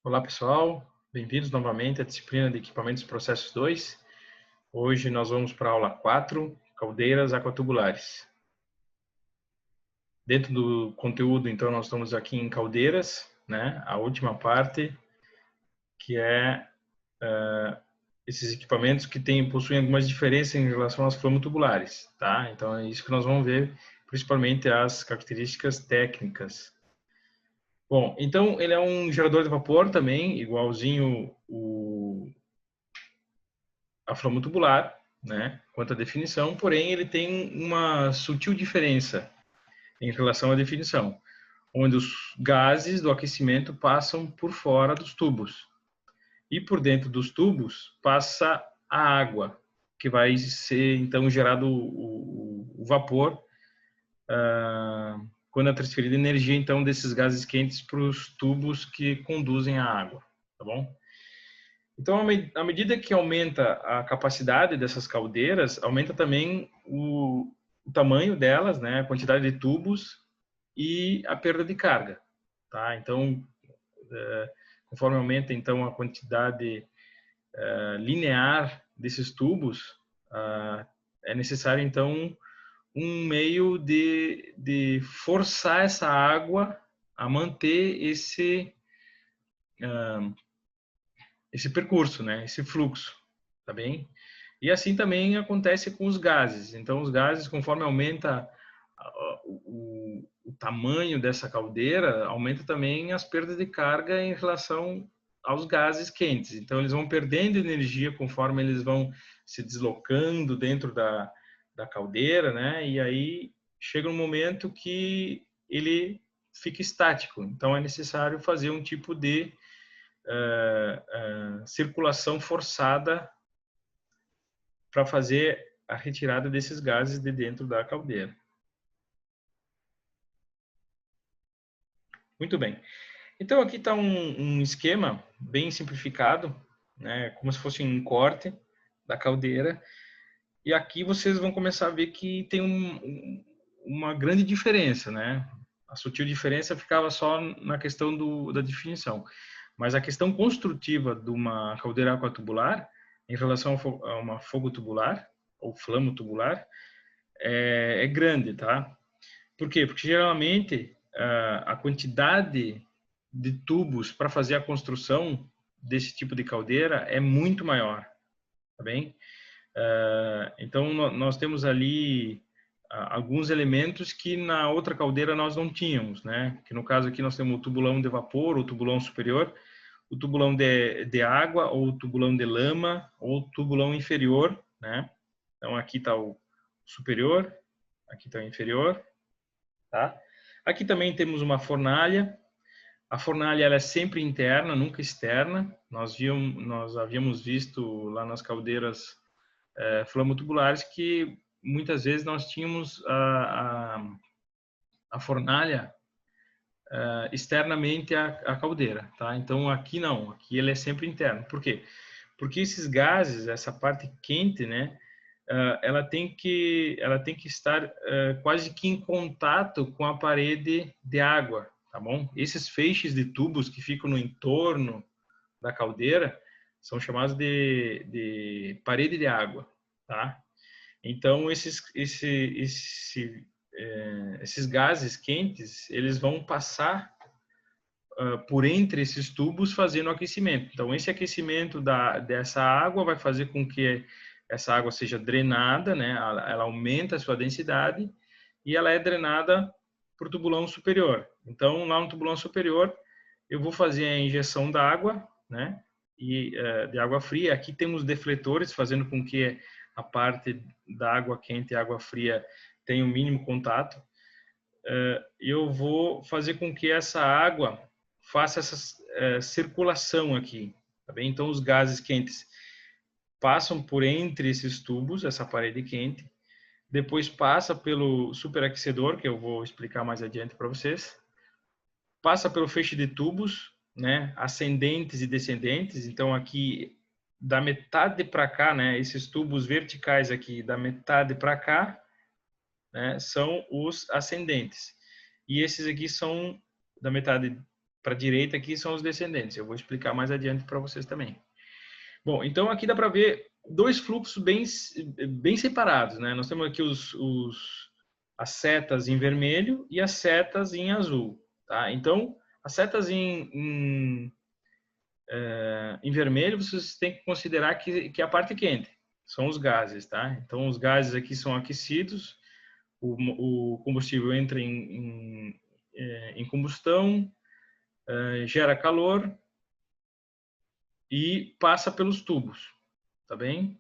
Olá, pessoal. Bem-vindos novamente à disciplina de Equipamentos e Processos 2. Hoje nós vamos para a aula 4, caldeiras aquatubulares. Dentro do conteúdo, então, nós estamos aqui em caldeiras, né? A última parte, que é esses equipamentos que possuem algumas diferenças em relação às flamo-tubulares, tá? Então, é isso que nós vamos ver, principalmente as características técnicas. Bom, então ele é um gerador de vapor também, igualzinho a flama tubular, né, quanto à definição, porém ele tem uma sutil diferença em relação à definição, onde os gases do aquecimento passam por fora dos tubos e por dentro dos tubos passa a água, que vai ser então gerado o vapor quando é transferida energia então desses gases quentes para os tubos que conduzem a água, tá bom? Então, à medida que aumenta a capacidade dessas caldeiras, aumenta também o tamanho delas, né, a quantidade de tubos e a perda de carga, tá? Então, conforme aumenta então a quantidade linear desses tubos, é necessário então um meio de forçar essa água a manter esse percurso, né, esse fluxo, tá bem? E assim também acontece com os gases. Então, os gases, conforme aumenta o tamanho dessa caldeira, aumenta também as perdas de carga em relação aos gases quentes. Então, eles vão perdendo energia conforme eles vão se deslocando dentro da caldeira, né? E aí chega um momento que ele fica estático. Então, é necessário fazer um tipo de circulação forçada para fazer a retirada desses gases de dentro da caldeira. Muito bem. Então aqui está um esquema bem simplificado, né, como se fosse um corte da caldeira. E aqui vocês vão começar a ver que tem uma grande diferença, né? A sutil diferença ficava só na questão da definição. Mas a questão construtiva de uma caldeira aquatubular em relação a uma fogo tubular ou flamo tubular é grande, tá? Por quê? Porque geralmente a quantidade de tubos para fazer a construção desse tipo de caldeira é muito maior, tá bem? Então nós temos ali alguns elementos que na outra caldeira nós não tínhamos, né? Que no caso aqui nós temos o tubulão de vapor, o tubulão superior, o tubulão de água, ou o tubulão de lama, ou o tubulão inferior, né? Então aqui está o superior, aqui está o inferior, tá? Aqui também temos uma fornalha. A fornalha ela é sempre interna, nunca externa. Nós havíamos visto lá nas caldeiras flamotubulares que muitas vezes nós tínhamos a fornalha externamente à caldeira, tá? Então aqui não, aqui ele é sempre interno. Por quê? Porque esses gases, essa parte quente, né, ela tem que estar quase que em contato com a parede de água, tá bom? Esses feixes de tubos que ficam no entorno da caldeira são chamados de parede de água, tá? Então esses gases quentes eles vão passar por entre esses tubos fazendo aquecimento. Então esse aquecimento dessa água vai fazer com que essa água seja drenada, né? Ela aumenta a sua densidade e ela é drenada para o tubulão superior. Então lá no tubulão superior eu vou fazer a injeção da água, né? E de água fria. Aqui temos defletores fazendo com que a parte da água quente e água fria tenha o mínimo contato. Eu vou fazer com que essa água faça essa circulação aqui, tá bem? Então os gases quentes passam por entre esses tubos, essa parede quente, depois passa pelo superaquecedor, que eu vou explicar mais adiante para vocês, passa pelo feixe de tubos, né, ascendentes e descendentes. Então aqui da metade para cá, né, esses tubos verticais aqui da metade para cá, né, são os ascendentes. E esses aqui são da metade para a direita aqui são os descendentes. Eu vou explicar mais adiante para vocês também. Bom, então aqui dá para ver dois fluxos bem separados, né? Nós temos aqui as setas em vermelho e as setas em azul, tá? Então, as setas em vermelho, vocês têm que considerar que é a parte quente, são os gases, tá? Então, os gases aqui são aquecidos, o combustível entra em combustão, gera calor e passa pelos tubos, tá bem?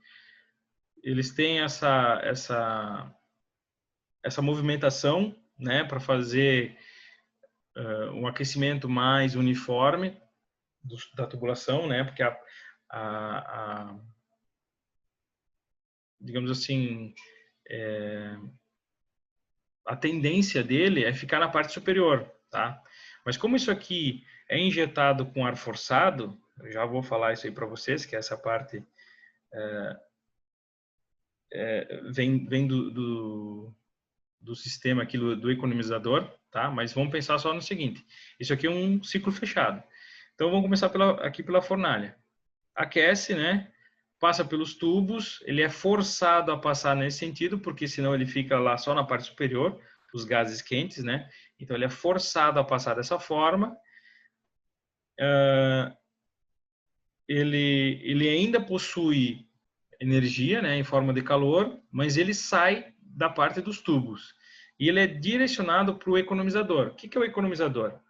Eles têm essa movimentação, né, para fazer um aquecimento mais uniforme da tubulação, né, porque digamos assim, a tendência dele é ficar na parte superior, tá? Mas como isso aqui é injetado com ar forçado, eu já vou falar isso aí para vocês, que essa parte vem do sistema aqui do economizador, tá? Mas vamos pensar só no seguinte, isso aqui é um ciclo fechado. Então vamos começar aqui pela fornalha. Aquece, né? Passa pelos tubos, ele é forçado a passar nesse sentido, porque senão ele fica lá só na parte superior, os gases quentes, né? Então ele é forçado a passar dessa forma. Ele ainda possui energia, né, em forma de calor, mas ele sai da parte dos tubos. E ele é direcionado para o economizador. O que é o economizador?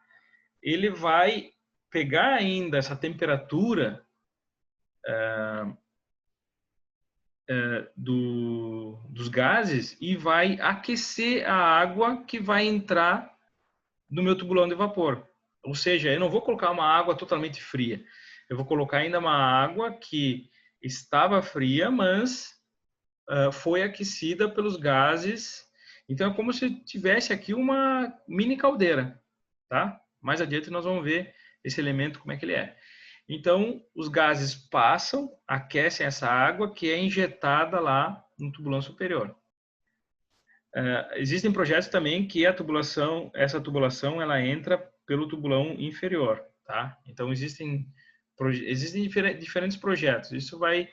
Ele vai pegar ainda essa temperatura dos gases e vai aquecer a água que vai entrar no meu tubulão de vapor. Ou seja, eu não vou colocar uma água totalmente fria. Eu vou colocar ainda uma água que estava fria, mas foi aquecida pelos gases. Então é como se tivesse aqui uma mini caldeira, tá? Mais adiante nós vamos ver esse elemento como é que ele é. Então os gases passam, aquecem essa água que é injetada lá no tubulão superior. Existem projetos também que essa tubulação ela entra pelo tubulão inferior, tá? Então existem diferentes projetos. Isso vai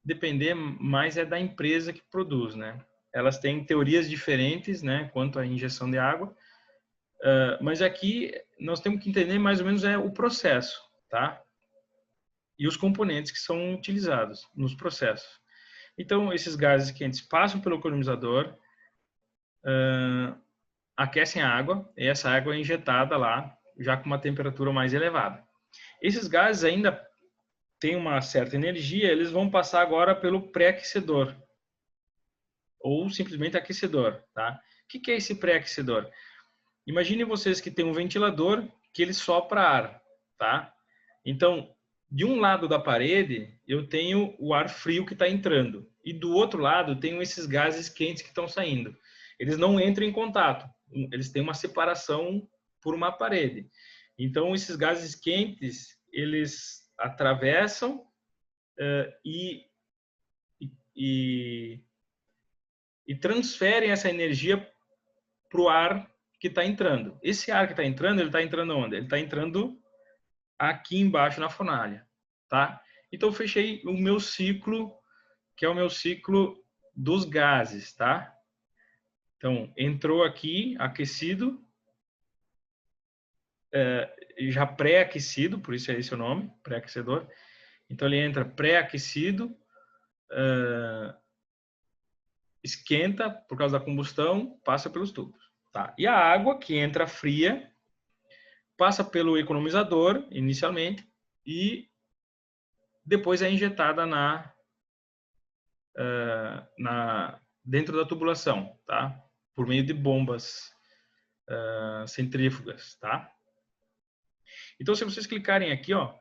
depender mais da empresa que produz, né? Elas têm teorias diferentes, né, quanto à injeção de água, mas aqui nós temos que entender mais ou menos o processo, tá? E os componentes que são utilizados nos processos. Então, esses gases quentes passam pelo economizador, aquecem a água, e essa água é injetada lá, já com uma temperatura mais elevada. Esses gases ainda têm uma certa energia, eles vão passar agora pelo pré-aquecedor, ou simplesmente aquecedor, tá? O que é esse pré-aquecedor? Imagine vocês que tem um ventilador que ele sopra ar, tá? Então, de um lado da parede, eu tenho o ar frio que está entrando, e do outro lado, tenho esses gases quentes que estão saindo. Eles não entram em contato, eles têm uma separação por uma parede. Então, esses gases quentes, eles atravessam e transferem essa energia para o ar que está entrando. Esse ar que está entrando, ele está entrando onde? Ele está entrando aqui embaixo na fornalha, tá? Então, eu fechei o meu ciclo, que é o meu ciclo dos gases, tá? Então, entrou aqui, aquecido, já pré-aquecido, por isso é esse o nome, pré-aquecedor. Então, ele entra pré-aquecido, esquenta por causa da combustão, passa pelos tubos. Tá? E a água que entra fria, passa pelo economizador, inicialmente, e depois é injetada dentro da tubulação, tá? Por meio de bombas centrífugas, tá? Então, se vocês clicarem aqui, ó,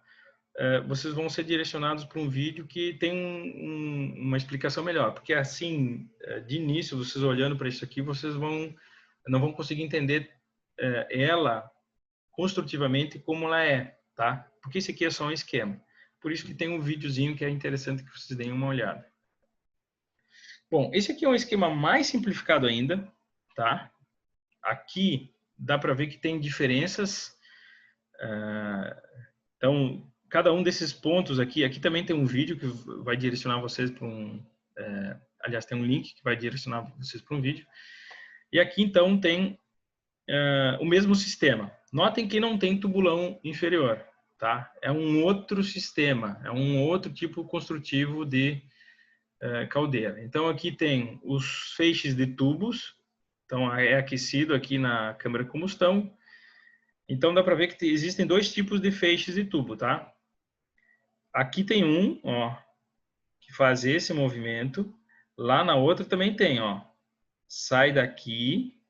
vocês vão ser direcionados para um vídeo que tem uma explicação melhor, porque assim, de início, vocês olhando para isso aqui, vocês não vão conseguir entender ela construtivamente como ela é, tá? Porque isso aqui é só um esquema. Por isso que tem um videozinho que é interessante que vocês deem uma olhada. Bom, esse aqui é um esquema mais simplificado ainda, tá? Aqui dá para ver que tem diferenças Então, cada um desses pontos aqui também tem um vídeo que vai direcionar vocês para aliás, tem um link que vai direcionar vocês para um vídeo. E aqui, então, tem o mesmo sistema. Notem que não tem tubulão inferior, tá? É um outro sistema, é um outro tipo construtivo de caldeira. Então, aqui tem os feixes de tubos, então é aquecido aqui na câmara de combustão. Então, dá para ver que existem dois tipos de feixes de tubo, tá? Aqui tem um, ó, que faz esse movimento. Lá na outra também tem, ó. Sai daqui,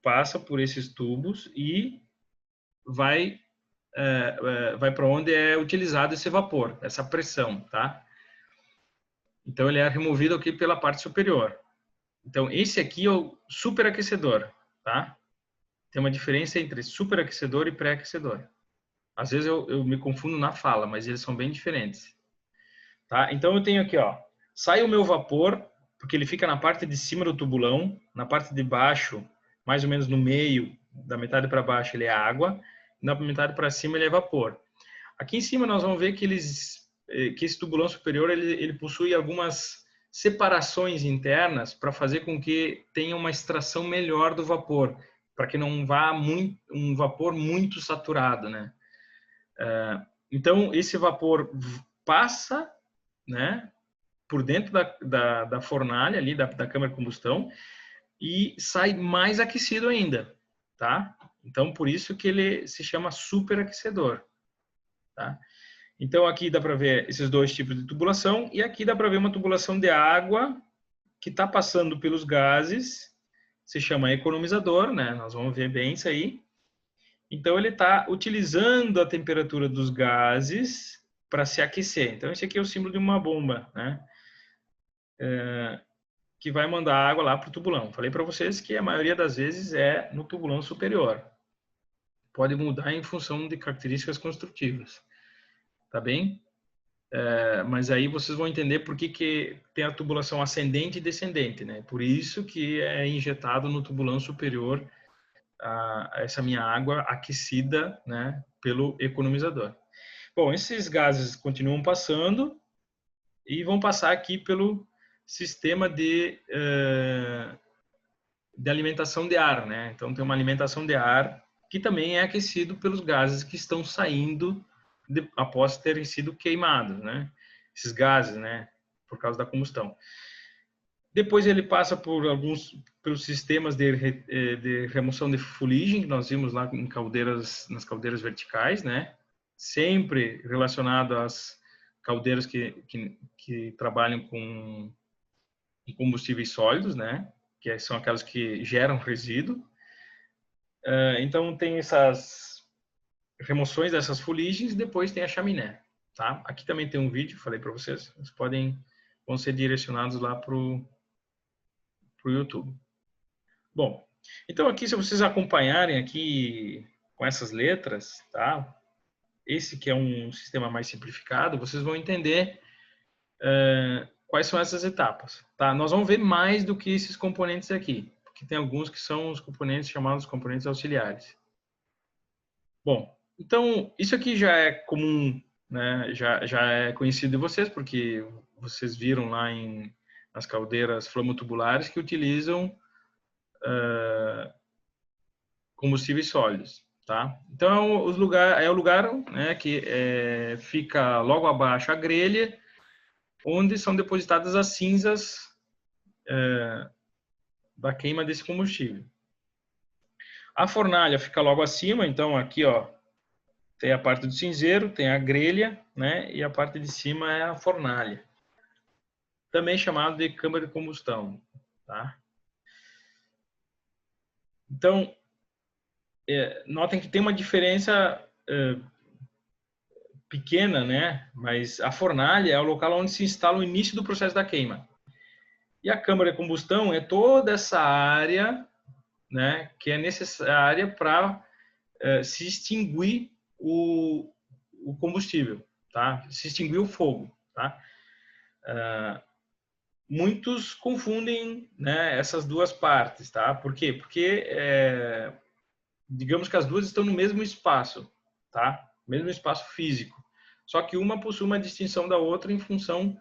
passa por esses tubos e vai para onde é utilizado esse vapor, essa pressão, tá? Então, ele é removido aqui pela parte superior. Então, esse aqui é o superaquecedor, tá? Tem uma diferença entre superaquecedor e pré-aquecedor. Às vezes eu me confundo na fala, mas eles são bem diferentes. Tá? Então, eu tenho aqui, ó, sai o meu vapor, porque ele fica na parte de cima do tubulão, na parte de baixo, mais ou menos no meio, da metade para baixo, ele é água, na metade para cima ele é vapor. Aqui em cima nós vamos ver que esse tubulão superior ele possui algumas separações internas para fazer com que tenha uma extração melhor do vapor, para que não vá um vapor muito saturado, né? Então esse vapor passa, né, por dentro da fornalha ali da câmara de combustão e sai mais aquecido ainda, tá? Então por isso que ele se chama superaquecedor, tá? Então, aqui dá para ver esses dois tipos de tubulação e aqui dá para ver uma tubulação de água que está passando pelos gases, se chama economizador, né? Nós vamos ver bem isso aí. Então, ele está utilizando a temperatura dos gases para se aquecer. Então, esse aqui é o símbolo de uma bomba, né? Que vai mandar água lá para o tubulão. Falei para vocês que a maioria das vezes é no tubulão superior. Pode mudar em função de características construtivas. Tá bem? Mas aí vocês vão entender por que tem a tubulação ascendente e descendente, né? Por isso que é injetado no tubulão superior essa minha água aquecida, né, pelo economizador. Bom, esses gases continuam passando e vão passar aqui pelo sistema de alimentação de ar, né? Então tem uma alimentação de ar que também é aquecido pelos gases que estão saindo após terem sido queimados, né? Esses gases, né? Por causa da combustão. Depois ele passa por pelos sistemas de remoção de fuligem que nós vimos lá nas caldeiras verticais, né? Sempre relacionado às caldeiras que trabalham com combustíveis sólidos, né? Que são aquelas que geram resíduo. Então tem essas remoções dessas fuligens, depois tem a chaminé, tá? Aqui também tem um vídeo, falei para vocês, vão ser direcionados lá para o YouTube. Bom, então aqui se vocês acompanharem aqui com essas letras, tá? Esse que é um sistema mais simplificado, vocês vão entender quais são essas etapas, tá? Nós vamos ver mais do que esses componentes aqui, porque tem alguns que são os componentes chamados componentes auxiliares. Bom, então isso aqui já é comum, né? Já é conhecido de vocês, porque vocês viram lá nas caldeiras flamo-tubulares que utilizam combustíveis sólidos, tá? Então é o lugar, né, que fica logo abaixo a grelha, onde são depositadas as cinzas da queima desse combustível. A fornalha fica logo acima, então aqui, ó, tem a parte do cinzeiro, tem a grelha, né, e a parte de cima é a fornalha, também chamado de câmara de combustão, tá? Então notem que tem uma diferença pequena, né? Mas a fornalha é o local onde se instala o início do processo da queima. E a câmara de combustão é toda essa área, né, que é necessária para se extinguir o combustível, tá? Se extinguir o fogo, tá? Muitos confundem, né, essas duas partes, tá? Por quê? Porque digamos que as duas estão no mesmo espaço, tá? Mesmo espaço físico. Só que uma possui uma distinção da outra em função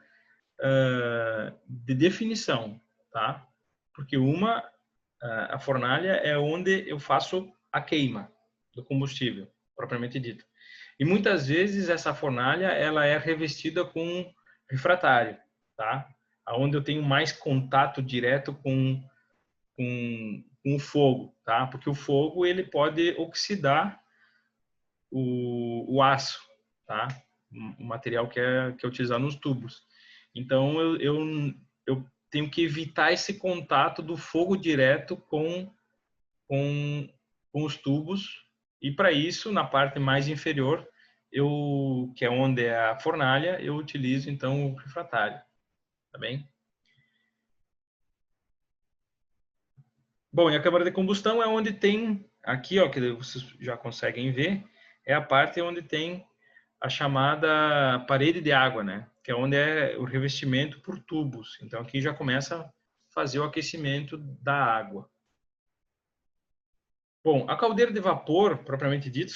de definição, tá? Porque a fornalha é onde eu faço a queima do combustível, propriamente dito. E muitas vezes essa fornalha ela é revestida com refratário, tá? Onde eu tenho mais contato direto com o fogo, tá? Porque o fogo ele pode oxidar o aço, tá? O material que é utilizado nos tubos. Então eu tenho que evitar esse contato do fogo direto com os tubos, e para isso, na parte mais inferior, que é onde é a fornalha, eu utilizo então o refratário, tá bem? Bom, e a câmara de combustão é onde tem, aqui ó, que vocês já conseguem ver, é a parte onde tem a chamada parede de água, né? Que é onde é o revestimento por tubos. Então aqui já começa a fazer o aquecimento da água. Bom, a caldeira de vapor, propriamente dito,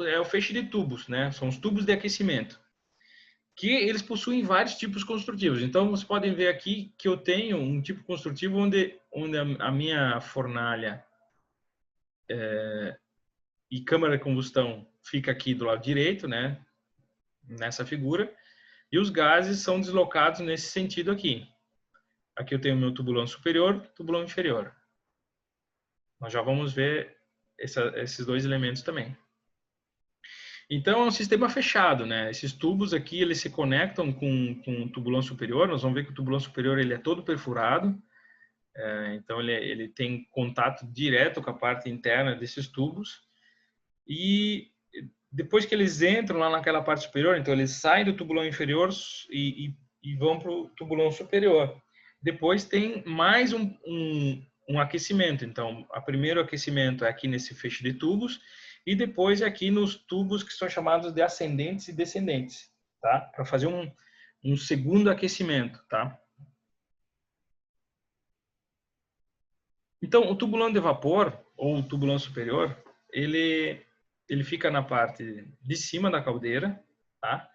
é o feixe de tubos, né? São os tubos de aquecimento, que eles possuem vários tipos construtivos. Então, vocês podem ver aqui que eu tenho um tipo construtivo onde a minha fornalha e câmara de combustão fica aqui do lado direito, né? Nessa figura. E os gases são deslocados nesse sentido aqui. Aqui eu tenho meu tubulão superior, tubulão inferior. Nós já vamos ver esses dois elementos também. Então, é um sistema fechado, né? Esses tubos aqui, eles se conectam com o tubulão superior. Nós vamos ver que o tubulão superior ele é todo perfurado. Então, ele tem contato direto com a parte interna desses tubos. E depois que eles entram lá naquela parte superior, então eles saem do tubulão inferior e vão para o tubulão superior. Depois tem mais um aquecimento. Então, o primeiro aquecimento é aqui nesse feixe de tubos e depois é aqui nos tubos que são chamados de ascendentes e descendentes, tá? Para fazer um segundo aquecimento, tá? Então, o tubulão de vapor, ou o tubulão superior, ele fica na parte de cima da caldeira, tá?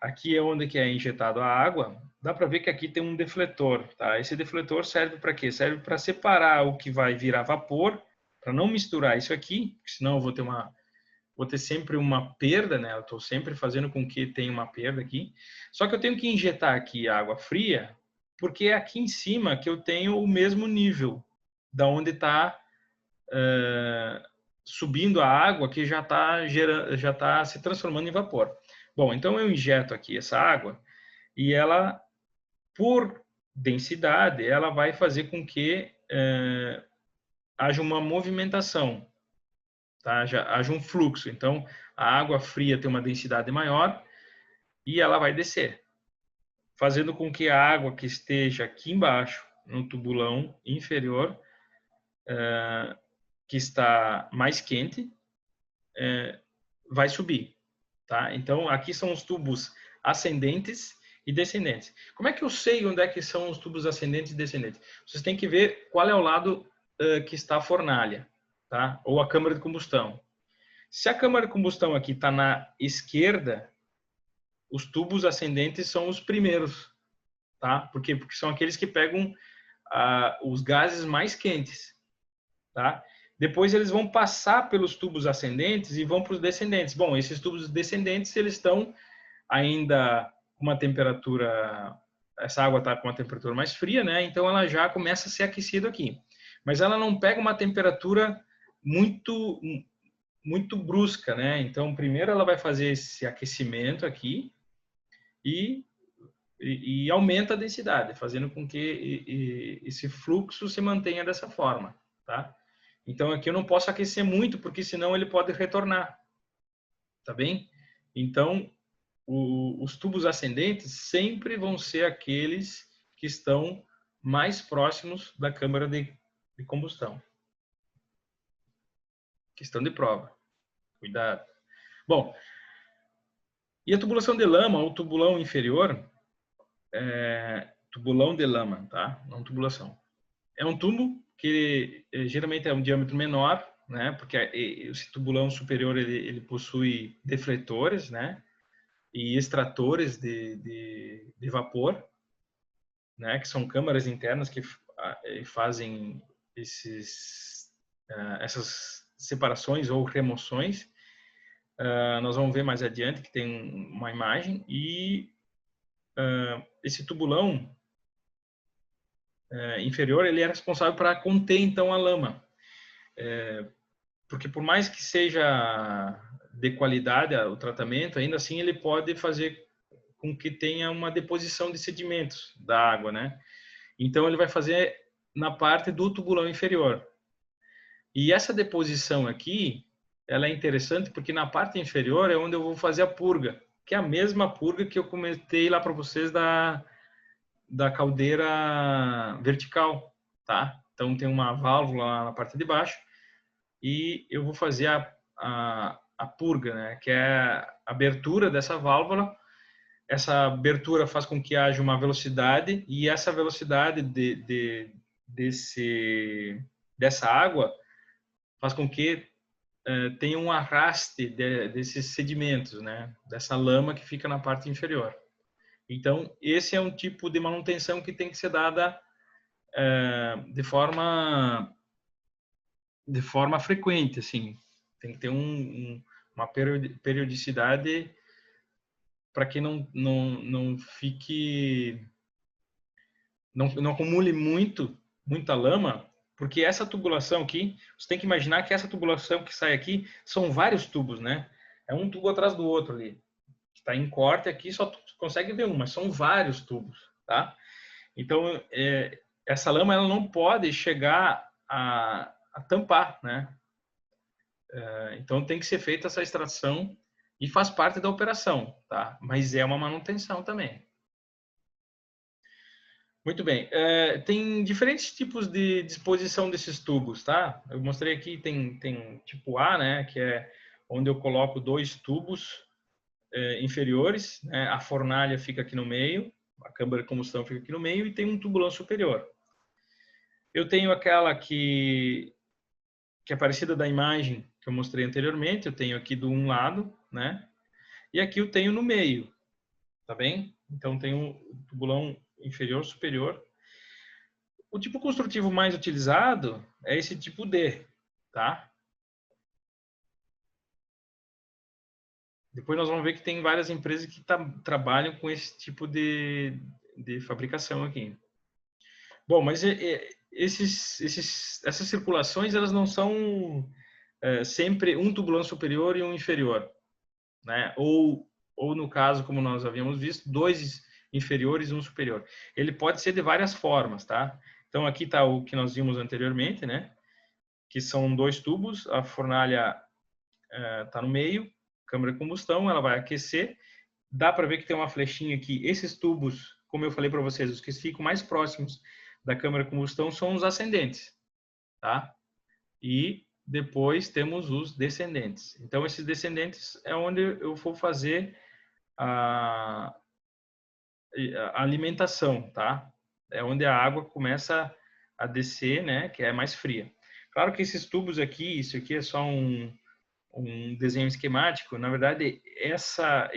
Aqui é onde que é injetado a água. Dá para ver que aqui tem um defletor, tá? Esse defletor serve para quê? Serve para separar o que vai virar vapor, para não misturar isso aqui, senão eu vou ter sempre uma perda, né? Eu estou sempre fazendo com que tenha uma perda aqui. Só que eu tenho que injetar aqui água fria, porque é aqui em cima que eu tenho o mesmo nível da onde está subindo a água que já está se transformando em vapor. Bom, então eu injeto aqui essa água e ela, por densidade, ela vai fazer com que haja uma movimentação, tá? Haja um fluxo. Então, a água fria tem uma densidade maior e ela vai descer, fazendo com que a água que esteja aqui embaixo, no tubulão inferior, que está mais quente, vai subir, tá? Então, aqui são os tubos ascendentes e descendentes. Como é que eu sei onde é que são os tubos ascendentes e descendentes? Vocês têm que ver qual é o lado que está a fornalha, tá? Ou a câmara de combustão. Se a câmara de combustão aqui está na esquerda, os tubos ascendentes são os primeiros, tá? Por quê? Porque são aqueles que pegam os gases mais quentes, tá? Depois eles vão passar pelos tubos ascendentes e vão para os descendentes. Bom, esses tubos descendentes, eles estão ainda com uma temperatura, essa água está com uma temperatura mais fria, né? Então ela já começa a ser aquecida aqui. Mas ela não pega uma temperatura muito brusca, né? Então primeiro ela vai fazer esse aquecimento aqui e aumenta a densidade, fazendo com que esse fluxo se mantenha dessa forma, tá? Então aqui eu não posso aquecer muito, porque senão ele pode retornar, tá bem? Então os tubos ascendentes sempre vão ser aqueles que estão mais próximos da câmara de combustão. Questão de prova. Cuidado. Bom, e a tubulação de lama, ou tubulão inferior, tubulão de lama, tá? Não tubulação. É um tubo que geralmente é um diâmetro menor, né? Porque esse tubulão superior ele possui defletores, né? E extratores de vapor, né? Que são câmaras internas que fazem essas separações ou remoções. Nós vamos ver mais adiante que tem uma imagem e esse tubulão inferior ele é responsável para conter então a lama, porque por mais que seja de qualidade o tratamento, ainda assim ele pode fazer com que tenha uma deposição de sedimentos da água, né? Então ele vai fazer na parte do tubulão inferior. E essa deposição aqui, ela é interessante porque na parte inferior é onde eu vou fazer a purga, que é a mesma purga que eu comentei lá para vocês da caldeira vertical, tá? Então tem uma válvula lá na parte de baixo e eu vou fazer a purga, né? Que é a abertura dessa válvula. Essa abertura faz com que haja uma velocidade e essa velocidade dessa água faz com que tenha um arraste desses sedimentos, né? Dessa lama que fica na parte inferior. Então, esse é um tipo de manutenção que tem que ser dada de forma frequente, assim. Tem que ter uma periodicidade para que não fique, não acumule muita lama, porque essa tubulação aqui, você tem que imaginar que essa tubulação que sai aqui são vários tubos, né? É um tubo atrás do outro ali. Está em corte aqui, só tu consegue ver um, mas são vários tubos, tá? Então, essa lama ela não pode chegar a tampar, né? Então, tem que ser feita essa extração e faz parte da operação, tá? Mas é uma manutenção também. Muito bem. Tem diferentes tipos de disposição desses tubos, tá? Eu mostrei aqui, tem tipo A, né? Que é onde eu coloco 2 tubos inferiores, né? A fornalha fica aqui no meio, a câmara de combustão fica aqui no meio e tem um tubulão superior. Eu tenho aquela que é parecida da imagem que eu mostrei anteriormente, eu tenho aqui do um lado, né? E aqui eu tenho no meio, tá bem? Então tem o tubulão inferior, superior. O tipo construtivo mais utilizado é esse tipo D, tá? Depois nós vamos ver que tem várias empresas que trabalham com esse tipo de fabricação aqui. Bom, mas essas circulações elas não são sempre um tubulão superior e um inferior, né? Ou no caso, como nós havíamos visto, 2 inferiores e um superior. Ele pode ser de várias formas, tá? Então aqui está o que nós vimos anteriormente, né? Que são 2 tubos, a fornalha está no meio, câmara de combustão, ela vai aquecer. Dá para ver que tem uma flechinha aqui. Esses tubos, como eu falei para vocês, os que ficam mais próximos da câmara de combustão são os ascendentes, tá? E depois temos os descendentes. Então, esses descendentes é onde eu vou fazer a alimentação, tá? É onde a água começa a descer, né? Que é mais fria. Claro que esses tubos aqui, isso aqui é só um desenho esquemático. Na verdade, essa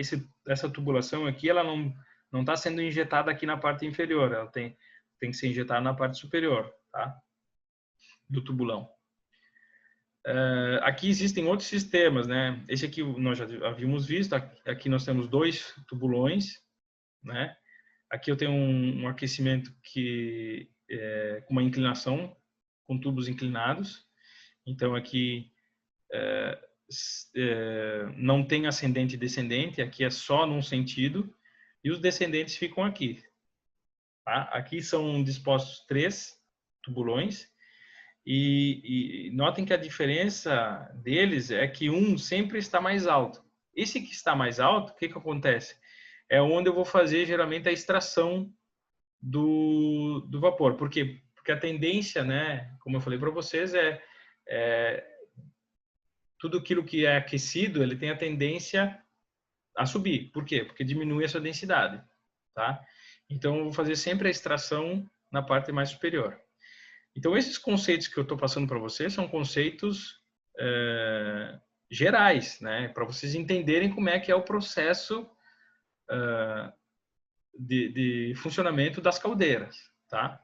tubulação aqui, ela não está sendo injetada aqui na parte inferior. Ela tem que ser injetada na parte superior, tá? Do tubulão. Aqui existem outros sistemas, né? Esse aqui nós já havíamos visto. Aqui nós temos 2 tubulões, né? Aqui eu tenho um aquecimento que com uma inclinação, com tubos inclinados. Então aqui não tem ascendente e descendente. Aqui é só num sentido e os descendentes ficam aqui. Tá? Aqui são dispostos 3 tubulões. E notem que a diferença deles é que um sempre está mais alto. Esse que está mais alto, o que acontece? É onde eu vou fazer geralmente a extração do vapor. Por quê? Porque a tendência, né, como eu falei para vocês, tudo aquilo que é aquecido, ele tem a tendência a subir. Por quê? Porque diminui a sua densidade. Tá? Então, eu vou fazer sempre a extração na parte mais superior. Então, esses conceitos que eu estou passando para vocês são conceitos gerais, né? Para vocês entenderem como é que é o processo de funcionamento das caldeiras, tá?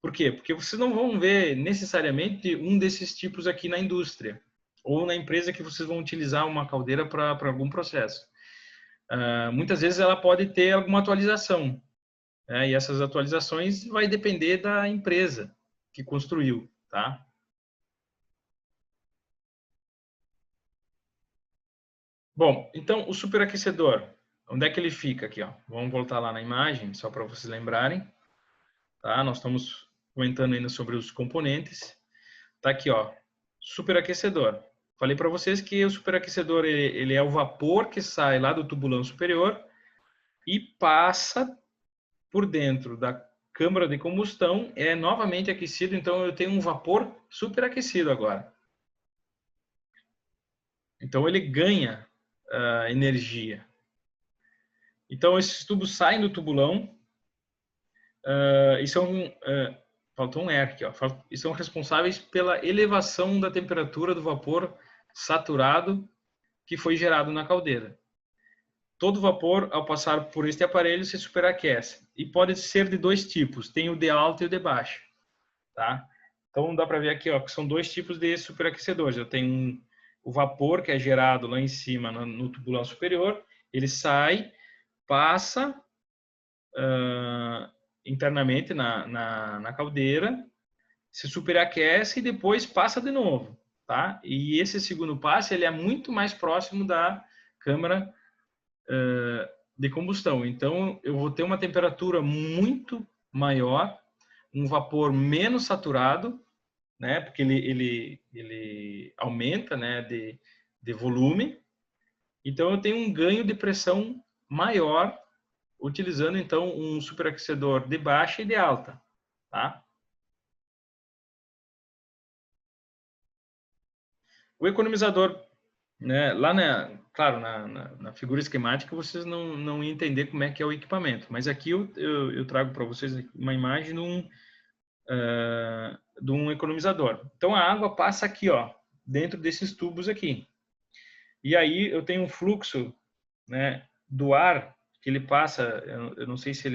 Por quê? Porque vocês não vão ver necessariamente um desses tipos aqui na indústria ou na empresa que vocês vão utilizar uma caldeira para algum processo. Muitas vezes ela pode ter alguma atualização, né? E essas atualizações vai depender da empresa que construiu, tá? Bom, então o superaquecedor, onde é que ele fica aqui, ó? Vamos voltar lá na imagem, só para vocês lembrarem, tá? Nós estamos comentando ainda sobre os componentes. Tá aqui, ó, superaquecedor. Falei para vocês que o superaquecedor ele é o vapor que sai lá do tubulão superior e passa por dentro da câmara de combustão, é novamente aquecido, então eu tenho um vapor superaquecido agora. Então ele ganha energia. Então esses tubos saem do tubulão e são faltou um R aqui, ó, e são responsáveis pela elevação da temperatura do vapor saturado que foi gerado na caldeira. Todo vapor, ao passar por este aparelho, se superaquece. E pode ser de dois tipos, tem o de alta e o de baixa. Tá? Então dá para ver aqui, ó, que são dois tipos de superaquecedores. Eu tenho o vapor que é gerado lá em cima no tubulão superior, ele sai, passa internamente na caldeira, se superaquece e depois passa de novo. Tá? E esse segundo passe ele é muito mais próximo da câmara de combustão. Então, eu vou ter uma temperatura muito maior, um vapor menos saturado, né? Porque ele aumenta, né? De volume. Então, eu tenho um ganho de pressão maior utilizando, então, um superaquecedor de baixa e de alta, tá? O economizador, né? Lá claro, na figura esquemática vocês não iam entender como é que é o equipamento, mas aqui eu trago para vocês uma imagem de um economizador. Então a água passa aqui, ó, dentro desses tubos aqui. E aí eu tenho um fluxo, né, do ar que ele passa, eu não sei se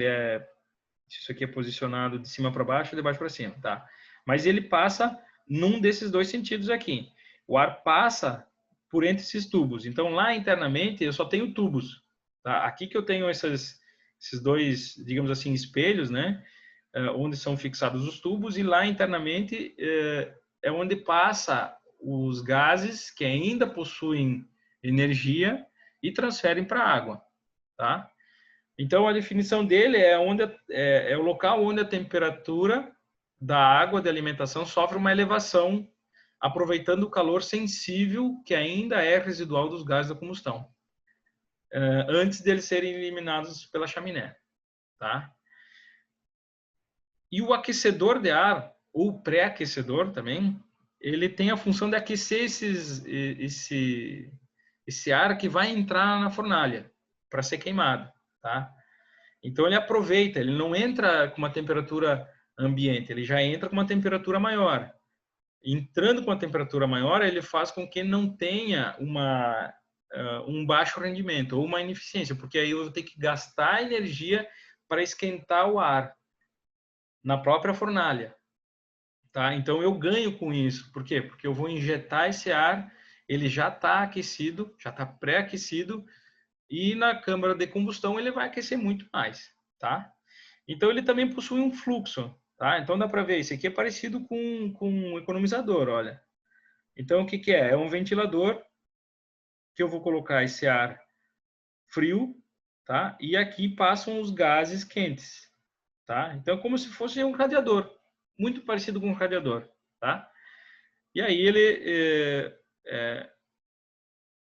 isso aqui é posicionado de cima para baixo ou de baixo para cima, tá? Mas ele passa num desses dois sentidos aqui. O ar passa por entre esses tubos. Então, lá internamente, eu só tenho tubos. Tá? Aqui que eu tenho esses dois, digamos assim, espelhos, né? Onde são fixados os tubos. E lá internamente é onde passa os gases que ainda possuem energia e transferem para a água. Tá? Então, a definição dele é o local onde a temperatura da água de alimentação sofre uma elevação, aproveitando o calor sensível que ainda é residual dos gases da combustão, antes de eles serem eliminados pela chaminé. Tá? E o aquecedor de ar, ou pré-aquecedor também, ele tem a função de aquecer esse ar que vai entrar na fornalha para ser queimado. Tá? Então ele aproveita, ele não entra com uma temperatura ambiente, ele já entra com uma temperatura maior. Entrando com uma temperatura maior, ele faz com que não tenha um baixo rendimento ou uma ineficiência, porque aí eu vou ter que gastar energia para esquentar o ar na própria fornalha. Tá? Então eu ganho com isso. Por quê? Porque eu vou injetar esse ar, ele já está aquecido, já está pré-aquecido, e na câmara de combustão ele vai aquecer muito mais, tá? Então ele também possui um fluxo, tá? Então dá para ver, isso aqui é parecido com um economizador, olha. Então o que que é? É um ventilador que eu vou colocar esse ar frio, tá? E aqui passam os gases quentes, tá? Então é como se fosse um radiador, muito parecido com um radiador, tá? E aí ele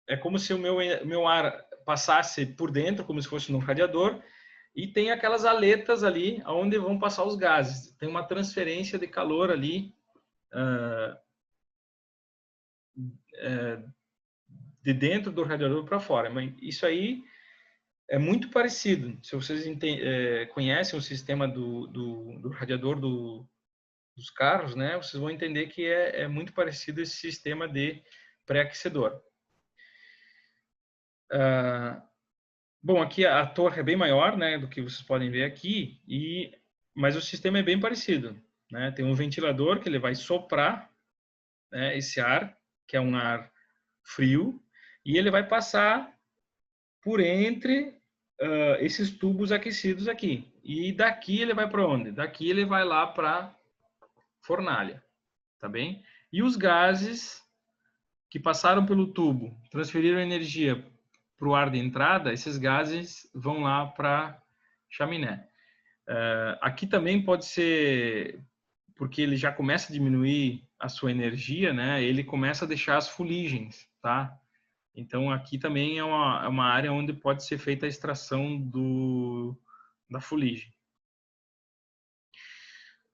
é como se o meu ar passasse por dentro, como se fosse num radiador, e tem aquelas aletas ali onde vão passar os gases. Tem uma transferência de calor ali de dentro do radiador para fora. Mas isso aí é muito parecido. Se vocês conhecem o sistema do radiador dos carros, né, vocês vão entender que é muito parecido esse sistema de pré-aquecedor. Bom, aqui a torre é bem maior, né, do que vocês podem ver aqui, mas o sistema é bem parecido, né? Tem um ventilador que ele vai soprar, né, esse ar, que é um ar frio, e ele vai passar por entre esses tubos aquecidos aqui. E daqui ele vai para onde? Daqui ele vai lá para fornalha, tá bem? E os gases que passaram pelo tubo, transferiram energia para o ar de entrada, esses gases vão lá para chaminé. Aqui também pode ser, porque ele já começa a diminuir a sua energia, né? Ele começa a deixar as fuligens, tá? Então aqui também é uma área onde pode ser feita a extração da fuligem.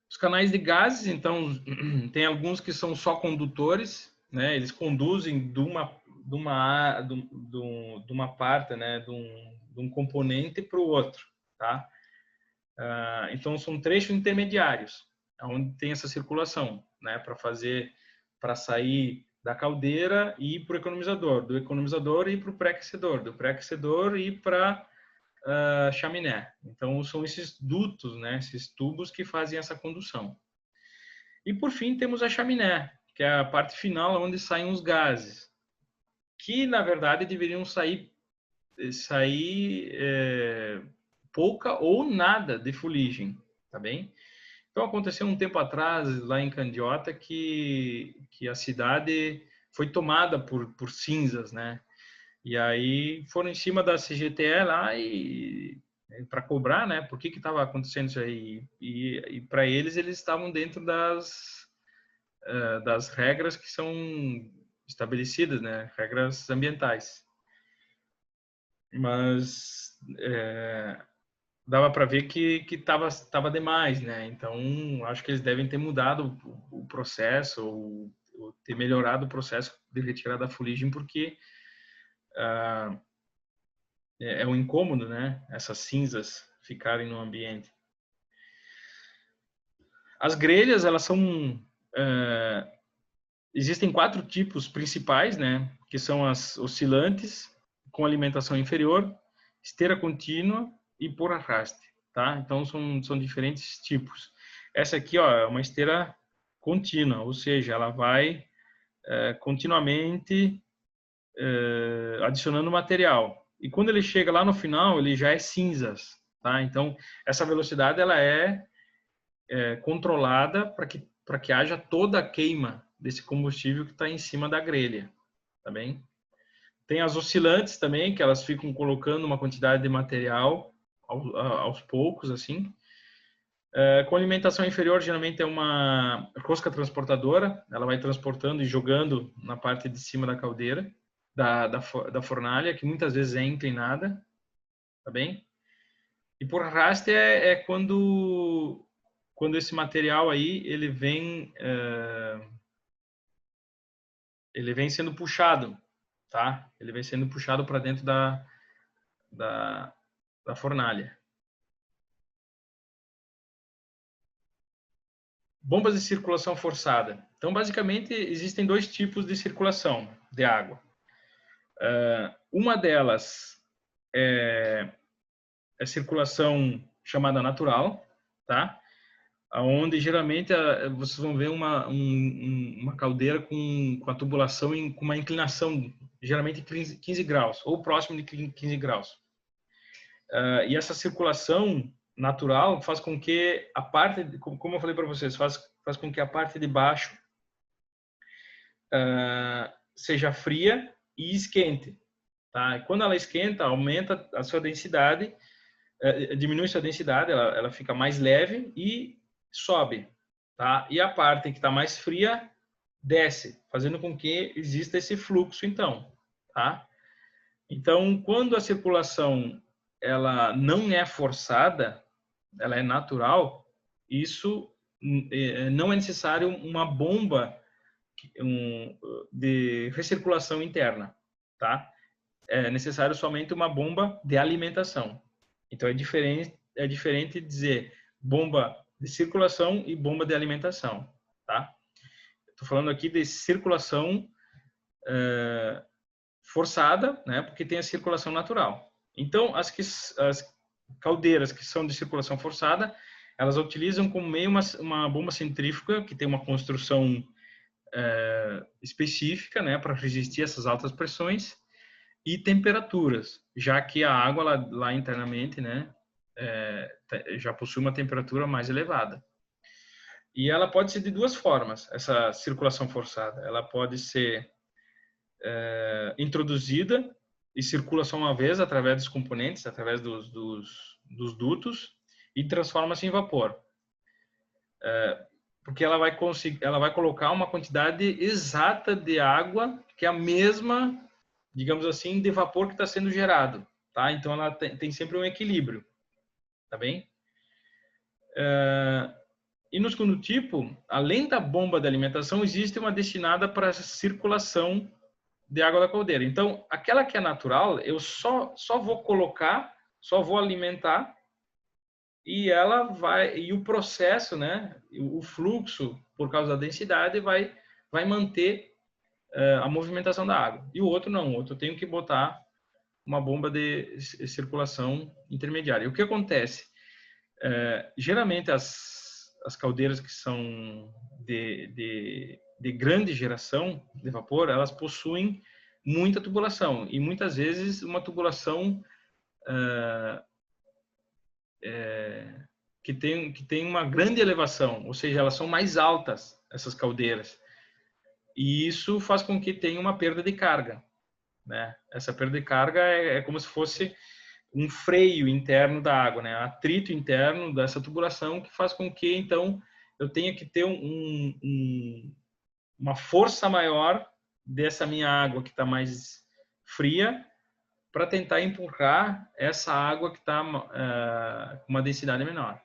Os canais de gases, então, tem alguns que são só condutores, né? Eles conduzem de uma parte, né? De um componente para o outro, tá? Então, são trechos intermediários, onde tem essa circulação, né? Para sair da caldeira e ir para o economizador, do economizador e para o pré-aquecedor, do pré-aquecedor e para chaminé. Então, são esses dutos, né? Esses tubos que fazem essa condução. E, por fim, temos a chaminé, que é a parte final onde saem os gases, que, na verdade, deveriam sair pouca ou nada de fuligem, tá bem? Então, aconteceu um tempo atrás, lá em Candiota, que a cidade foi tomada por cinzas, né? E aí foram em cima da CGTE lá e para cobrar, né? Por que estava acontecendo isso aí? E para eles estavam dentro das regras que são estabelecidas, né? Regras ambientais. Mas dava para ver que tava demais, né? Então acho que eles devem ter mudado o processo ou ter melhorado o processo de retirada da fuligem, porque é um incômodo, né? Essas cinzas ficarem no ambiente. As grelhas, elas são existem 4 tipos principais, né? Que são as oscilantes com alimentação inferior, esteira contínua e por arraste, tá? Então são diferentes tipos. Essa aqui, ó, é uma esteira contínua, ou seja, ela vai continuamente adicionando material. E quando ele chega lá no final, ele já é cinzas, tá? Então essa velocidade ela é controlada para que haja toda a queima desse combustível que está em cima da grelha, tá bem? Tem as oscilantes também, que elas ficam colocando uma quantidade de material aos poucos, assim. Com alimentação inferior, geralmente é uma rosca transportadora, ela vai transportando e jogando na parte de cima da caldeira, da fornalha, que muitas vezes é inclinada, tá bem? E por arraste é quando esse material aí ele vem sendo puxado, tá? Ele vem sendo puxado para dentro da fornalha. Bombas de circulação forçada. Então, basicamente, existem 2 tipos de circulação de água. Uma delas é a circulação chamada natural, tá? Onde geralmente vocês vão ver uma caldeira com a tubulação com uma inclinação geralmente 15 graus ou próximo de 15 graus. E essa circulação natural faz com que a parte, como eu falei para vocês, faz com que a parte de baixo seja fria e esquente, tá? E quando ela esquenta, aumenta a sua densidade, diminui sua densidade, ela fica mais leve e sobe, tá? E a parte que está mais fria desce, fazendo com que exista esse fluxo, então, tá? Então, quando a circulação ela não é forçada, ela é natural, isso não é necessário uma bomba de recirculação interna, tá? É necessário somente uma bomba de alimentação. Então é diferente dizer bomba de circulação e bomba de alimentação, tá? Estou falando aqui de circulação forçada, né? Porque tem a circulação natural. Então, as caldeiras que são de circulação forçada, elas utilizam como meio uma bomba centrífuga que tem uma construção específica, né, para resistir a essas altas pressões e temperaturas, já que a água lá internamente, né, já possui uma temperatura mais elevada. E ela pode ser de duas formas, essa circulação forçada. Ela pode ser introduzida e circula só uma vez através dos componentes, através dos dutos, e transforma-se em vapor. Porque ela vai colocar uma quantidade exata de água, que é a mesma, digamos assim, de vapor que está sendo gerado, tá? Então ela tem sempre um equilíbrio, tá bem? E no segundo tipo, além da bomba de alimentação, existe uma destinada para a circulação de água da caldeira. Então, aquela que é natural, eu só vou colocar, só vou alimentar, e ela vai, e o processo, né, o fluxo, por causa da densidade, vai manter a movimentação da água. E o outro não, o outro eu tenho que botar uma bomba de circulação intermediária. E o que acontece? Geralmente as caldeiras que são de grande geração de vapor, elas possuem muita tubulação, e muitas vezes uma tubulação que tem uma grande elevação, ou seja, elas são mais altas, essas caldeiras. E isso faz com que tenha uma perda de carga, né? Essa perda de carga é como se fosse um freio interno da água, né? Atrito interno dessa tubulação que faz com que, então, eu tenha que ter uma força maior dessa minha água que está mais fria para tentar empurrar essa água que está com uma densidade menor.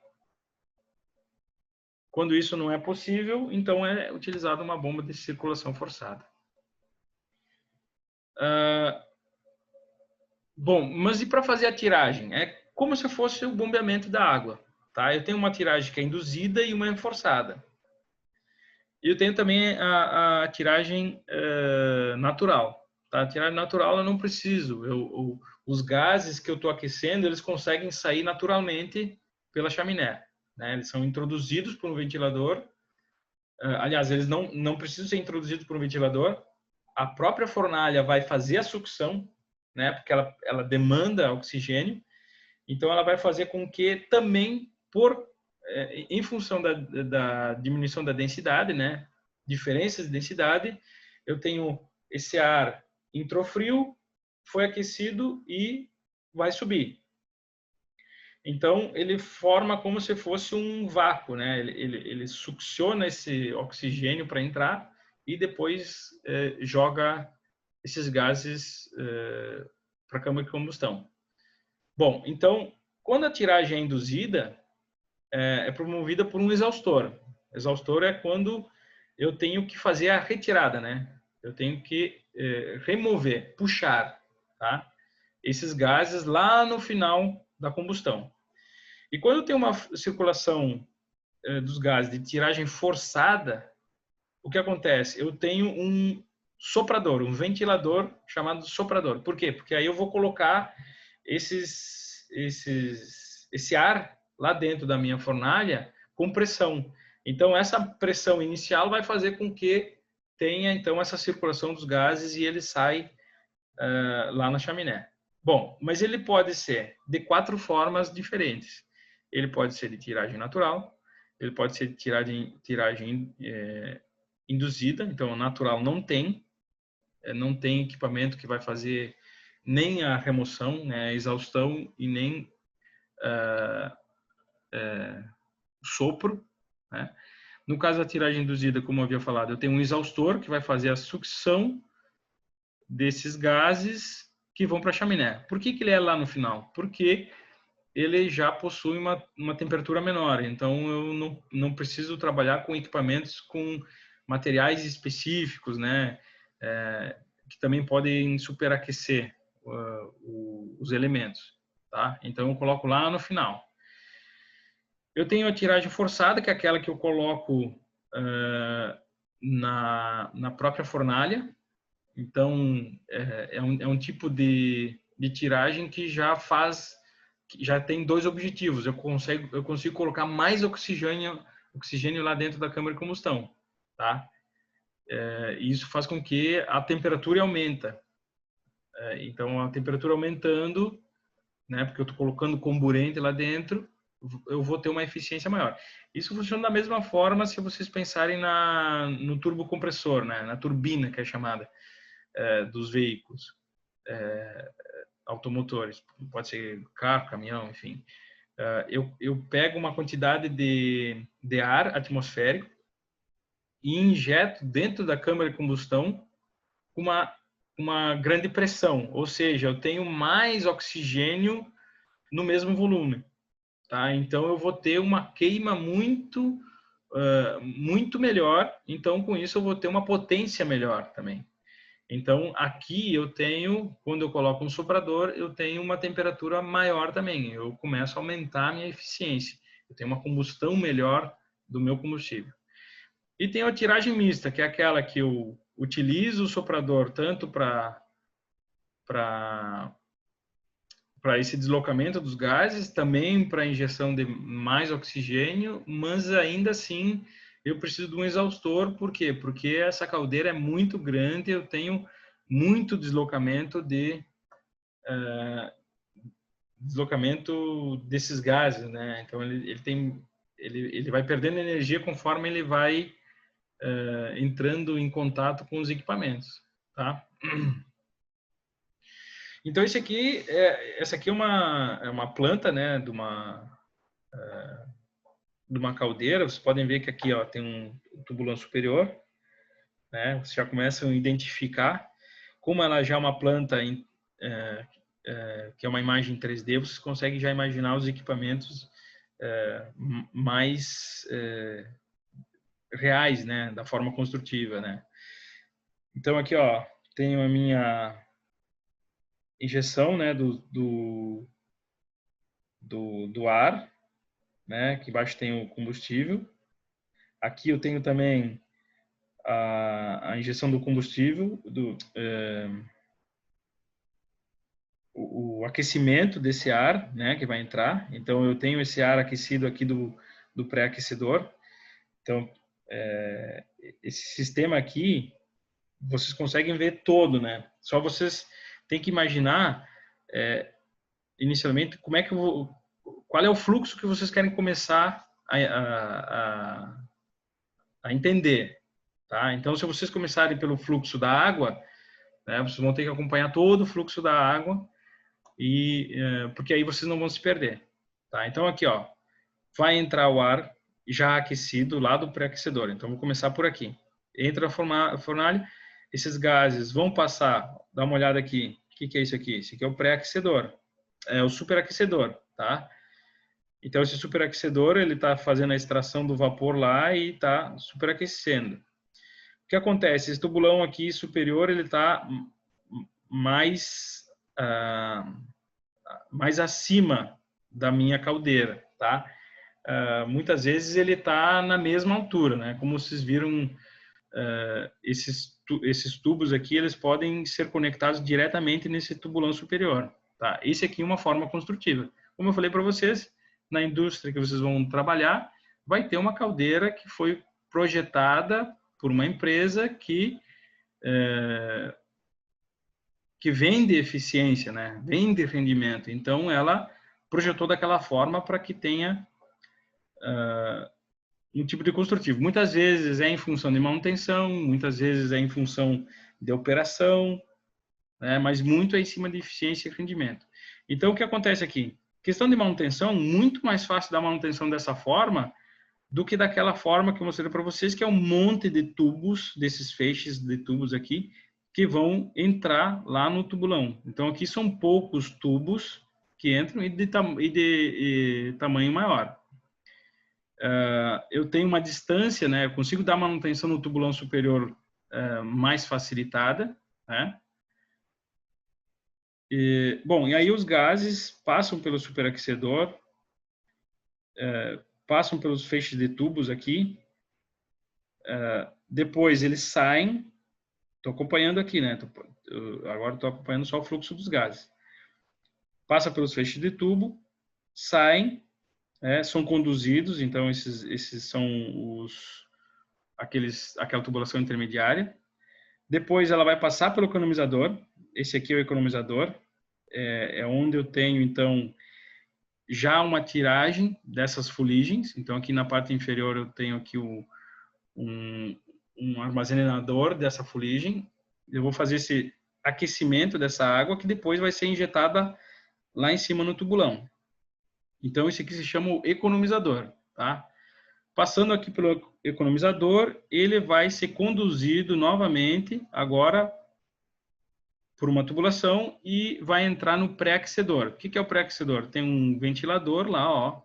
Quando isso não é possível, então é utilizada uma bomba de circulação forçada. Bom, mas e para fazer a tiragem? É como se fosse o bombeamento da água, tá? Eu tenho uma tiragem que é induzida e uma forçada. E eu tenho também a tiragem natural, tá? A tiragem natural eu não preciso. Os gases que eu estou aquecendo, eles conseguem sair naturalmente pela chaminé, né? Eles são introduzidos por um ventilador. Aliás, eles não precisam ser introduzidos por um ventilador. A própria fornalha vai fazer a sucção, né? Porque ela demanda oxigênio. Então, ela vai fazer com que também, em função da diminuição da densidade, né? Diferenças de densidade, eu tenho esse ar entrou frio, foi aquecido e vai subir. Então, ele forma como se fosse um vácuo, né? Ele succiona esse oxigênio para entrar e depois joga esses gases para a câmara de combustão. Bom, então, quando a tiragem é induzida, é promovida por um exaustor. Exaustor é quando eu tenho que fazer a retirada, né? Eu tenho que remover, puxar, tá? Esses gases lá no final da combustão. E quando tem uma circulação dos gases de tiragem forçada, o que acontece? Eu tenho um soprador, um ventilador chamado soprador. Por quê? Porque aí eu vou colocar esse ar lá dentro da minha fornalha com pressão. Então, essa pressão inicial vai fazer com que tenha, então, essa circulação dos gases e ele sai lá na chaminé. Bom, mas ele pode ser de 4 formas diferentes. Ele pode ser de tiragem natural, ele pode ser de tiragem induzida, então natural não tem equipamento que vai fazer nem a remoção, né, a exaustão e nem sopro, né? No caso da tiragem induzida, como eu havia falado, eu tenho um exaustor que vai fazer a sucção desses gases que vão para a chaminé. Por que ele é lá no final? Porque ele já possui uma temperatura menor, então eu não preciso trabalhar com equipamentos com materiais específicos, né, que também podem superaquecer os elementos, tá? Então eu coloco lá no final. Eu tenho a tiragem forçada, que é aquela que eu coloco na própria fornalha. Então, é um tipo de tiragem que já tem dois objetivos. Eu consigo colocar mais oxigênio lá dentro da câmara de combustão, tá? E isso faz com que a temperatura aumenta. Então, a temperatura aumentando, né, porque eu estou colocando comburente lá dentro, eu vou ter uma eficiência maior. Isso funciona da mesma forma se vocês pensarem no turbocompressor, né, na turbina, que é chamada, dos veículos automotores. Pode ser carro, caminhão, enfim. Eu pego uma quantidade de ar atmosférico e injeto dentro da câmara de combustão uma grande pressão, ou seja, eu tenho mais oxigênio no mesmo volume, tá? Então eu vou ter uma queima muito melhor, então com isso eu vou ter uma potência melhor também. Então aqui eu tenho, quando eu coloco um soprador, eu tenho uma temperatura maior também, eu começo a aumentar a minha eficiência, eu tenho uma combustão melhor do meu combustível. E tem a tiragem mista, que é aquela que eu utilizo o soprador tanto para esse deslocamento dos gases, também para injeção de mais oxigênio, mas ainda assim eu preciso de um exaustor. Por quê? Porque essa caldeira é muito grande, eu tenho muito deslocamento desses gases, né? Então ele vai perdendo energia conforme ele vai entrando em contato com os equipamentos, tá? Então essa aqui é uma planta, né, de uma caldeira. Vocês podem ver que aqui, ó, tem um tubulão superior, né? Vocês já começam a identificar. Como ela já é uma planta que é uma imagem 3D, vocês conseguem já imaginar os equipamentos mais reais, né, da forma construtiva, né? Então aqui, ó, tenho a minha injeção, né, do ar, né? Aqui embaixo tem o combustível. Aqui eu tenho também a injeção do combustível, o aquecimento desse ar, né, que vai entrar. Então eu tenho esse ar aquecido aqui do pré-aquecedor. Então esse sistema aqui vocês conseguem ver todo, né? Só vocês têm que imaginar inicialmente como é que qual é o fluxo que vocês querem começar a entender, tá? Então, se vocês começarem pelo fluxo da água, né, vocês vão ter que acompanhar todo o fluxo da água porque aí vocês não vão se perder, tá? Então aqui, ó, vai entrar o ar já aquecido lá do pré-aquecedor. Então vou começar por aqui. Entra a fornalha, esses gases vão passar. Dá uma olhada aqui. O que é isso aqui? Isso aqui é o pré-aquecedor, é o superaquecedor, tá? Então esse superaquecedor ele está fazendo a extração do vapor lá e está superaquecendo. O que acontece? Esse tubulão aqui superior ele está mais acima da minha caldeira, tá? Muitas vezes ele está na mesma altura, né? Como vocês viram, esses tubos aqui eles podem ser conectados diretamente nesse tubulão superior, tá? Esse aqui é uma forma construtiva. Como eu falei para vocês, na indústria que vocês vão trabalhar, vai ter uma caldeira que foi projetada por uma empresa que vende eficiência, né? Vende rendimento. Então, ela projetou daquela forma para que tenha um tipo de construtivo. Muitas vezes é em função de manutenção, muitas vezes é em função de operação, né? Mas muito é em cima de eficiência e rendimento. Então, o que acontece aqui? Questão de manutenção, muito mais fácil dar manutenção dessa forma do que daquela forma que eu mostrei para vocês, que é um monte de tubos, desses feixes de tubos aqui, que vão entrar lá no tubulão. Então, aqui são poucos tubos que entram e de tamanho maior. Eu tenho uma distância, né? Eu consigo dar manutenção no tubulão superior mais facilitada, né? Bom, e aí os gases passam pelo superaquecedor, passam pelos feixes de tubos aqui, depois eles saem, estou acompanhando aqui, né? Agora estou acompanhando só o fluxo dos gases. Passa pelos feixes de tubo, saem, são conduzidos, então esses são aquela tubulação intermediária. Depois ela vai passar pelo economizador, esse aqui é o economizador, é onde eu tenho, então, já uma tiragem dessas fuligens. Então, aqui na parte inferior eu tenho aqui um armazenador dessa fuligem. Eu vou fazer esse aquecimento dessa água que depois vai ser injetada lá em cima no tubulão. Então, esse aqui se chama o economizador, tá? Passando aqui pelo economizador, ele vai ser conduzido novamente, agora, por uma tubulação e vai entrar no pré-aquecedor. O que é o pré-aquecedor? Tem um ventilador lá, ó,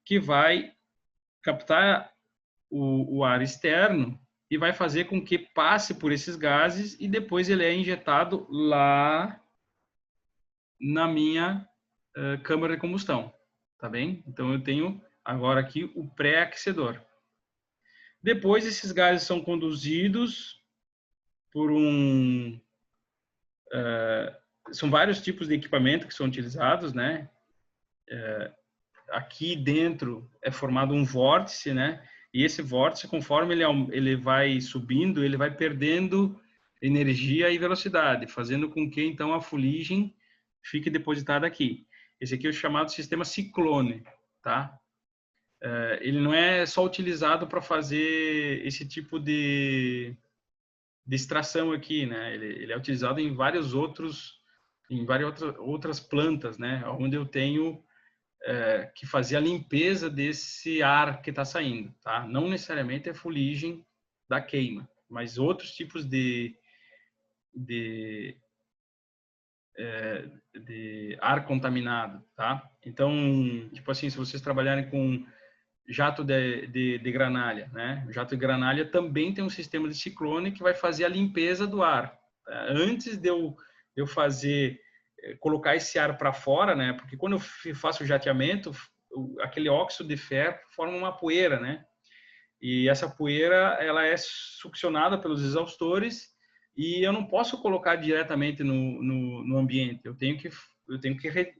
que vai captar o ar externo e vai fazer com que passe por esses gases e depois ele é injetado lá na minha câmara de combustão, tá bem? Então eu tenho agora aqui o pré-aquecedor. Depois esses gases são conduzidos por são vários tipos de equipamento que são utilizados, né? Aqui dentro é formado um vórtice, né? E esse vórtice, conforme ele vai subindo, ele vai perdendo energia e velocidade, fazendo com que, então, a fuligem fique depositada aqui. Esse aqui é o chamado sistema ciclone, tá? Ele não é só utilizado para fazer esse tipo de extração aqui, né? Ele é utilizado em várias outras plantas, né? Onde eu tenho que fazer a limpeza desse ar que está saindo, tá? Não necessariamente é fuligem da queima, mas outros tipos de ar contaminado, tá? Então, tipo assim, se vocês trabalharem com jato de granalha, né? O jato de granalha também tem um sistema de ciclone que vai fazer a limpeza do ar. Tá? Antes de eu fazer, colocar esse ar para fora, né? Porque quando eu faço o jateamento, aquele óxido de ferro forma uma poeira, né? E essa poeira, ela é succionada pelos exaustores e eu não posso colocar diretamente no ambiente. Eu tenho que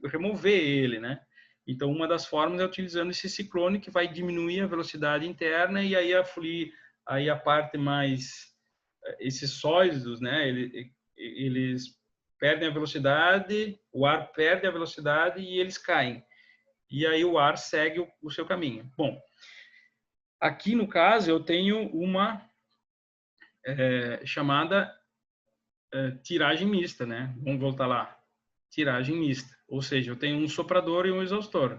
remover ele, né? Então, uma das formas é utilizando esse ciclone que vai diminuir a velocidade interna e aí a parte mais esses sólidos, né? Eles perdem a velocidade, o ar perde a velocidade e eles caem. E aí o ar segue o seu caminho. Bom, aqui no caso eu tenho uma chamada tiragem mista, né? Vamos voltar lá. Tiragem mista, ou seja, eu tenho um soprador e um exaustor.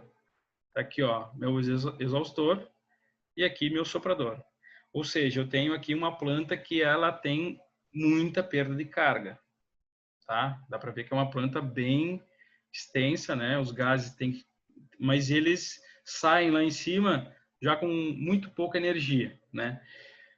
Aqui, ó, meu exaustor e aqui meu soprador. Ou seja, eu tenho aqui uma planta que ela tem muita perda de carga, tá? Dá para ver que é uma planta bem extensa, né? Os gases têm, mas eles saem lá em cima já com muito pouca energia, né?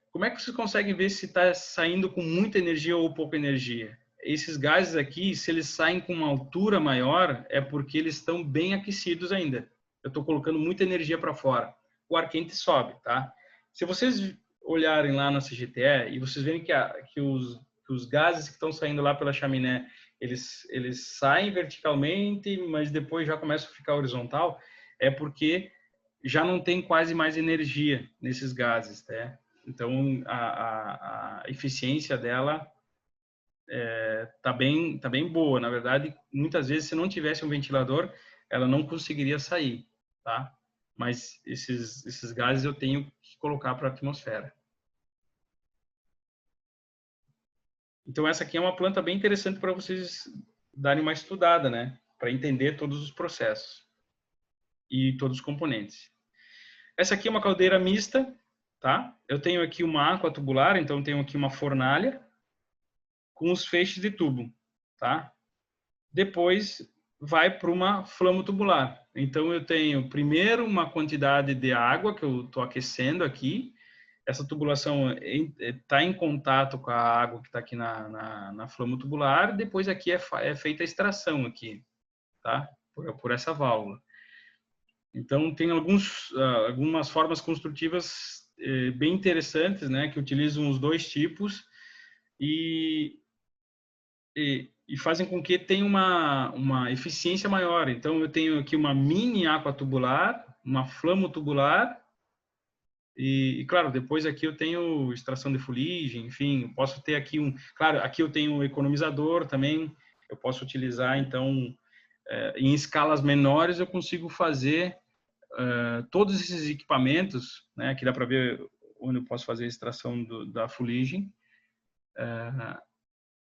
Como é que vocês conseguem ver se está saindo com muita energia ou pouca energia? Esses gases aqui, se eles saem com uma altura maior, é porque eles estão bem aquecidos ainda. Eu estou colocando muita energia para fora. O ar quente sobe, tá? Se vocês olharem lá na CGTE e vocês verem que os gases que estão saindo lá pela chaminé, eles saem verticalmente, mas depois já começam a ficar horizontal, é porque já não tem quase mais energia nesses gases, tá? Então, a eficiência dela tá bem boa. Na verdade, muitas vezes, se não tivesse um ventilador, ela não conseguiria sair, tá? Mas esses gases eu tenho que colocar para a atmosfera. Então, essa aqui é uma planta bem interessante para vocês darem uma estudada, né? Para entender todos os processos e todos os componentes. Essa aqui é uma caldeira mista, tá? Eu tenho aqui uma aqua tubular, então tenho aqui uma fornalha com os feixes de tubo, tá? Depois vai para uma flama tubular. Então eu tenho primeiro uma quantidade de água que eu estou aquecendo aqui. Essa tubulação está em contato com a água que está aqui na flama tubular. Depois aqui é feita a extração aqui, tá? Por essa válvula. Então, tem algumas formas construtivas bem interessantes, né, que utilizam os dois tipos e fazem com que tenha uma eficiência maior. Então, eu tenho aqui uma mini aquatubular, uma flamo-tubular, claro, depois aqui eu tenho extração de fuligem, enfim, posso ter aqui claro, aqui eu tenho um economizador também, eu posso utilizar, então, em escalas menores eu consigo fazer todos esses equipamentos, né, aqui dá para ver onde eu posso fazer a extração da fuligem,